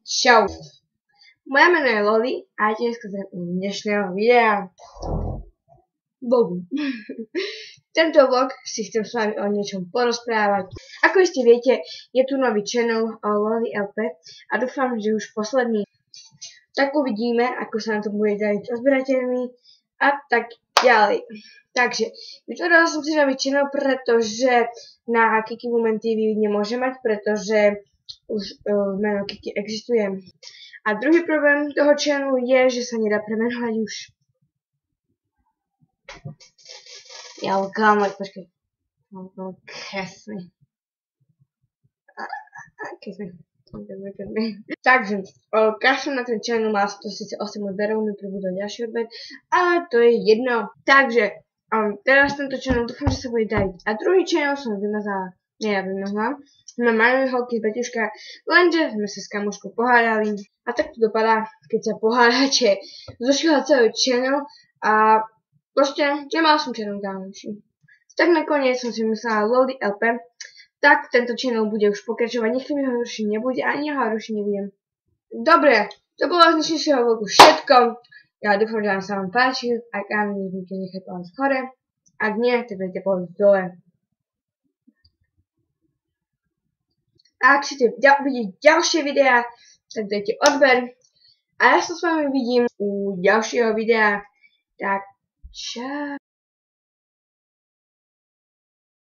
Čau. Moje meno je Loli a dneska sme u dnešného videa. Bogu. Tento vlog si chcem s vami o niečom porozprávať. Ako ste viete, je tu nový channel Loli LP a dúfam, že už posledný. Tak uvidíme, ako sa na to bude dať so zberateľmi a tak ďalej. Takže, vytvorila som si nový channel, pretože na Kiki Woman TV nemôžem mať, pretože už meno Kiki existuje. A druhý problém toho channelu je, že sa nedá premenovať už. Ja ukámať, počkaj. Krásne. Takže, kašlem na ten channel, má to síce 8 odberov, mi pribudol ďalší odber, ale to je jedno. Takže, teraz tento channel dúfam, že sa bude dať. A druhý channel som vymazala. Nie, ja vymazala. Sme mali holky z Beťuška, lenže sme sa s kamoškou pohádali. A tak to dopadá, keď sa pohádate. Zošila celý channel a proste nemal som channel ďalší. Tak nakoniec som si myslela Loli LP. Tak tento channel bude už pokračovať. Nech mi ho rušiť nebude, ani ja ho rušiť nebudem. Dobre, to bolo z dnešného vlogu všetko. Ja dúfam, že vám sa vám páčil. Ak áno, nebudete nechať palec hore. Ak nie, tak dajte palec dole. A ak chcete vidieť ďalšie videá, tak dajte odber. A ja sa s vami vidím u ďalšieho videa. Tak čau.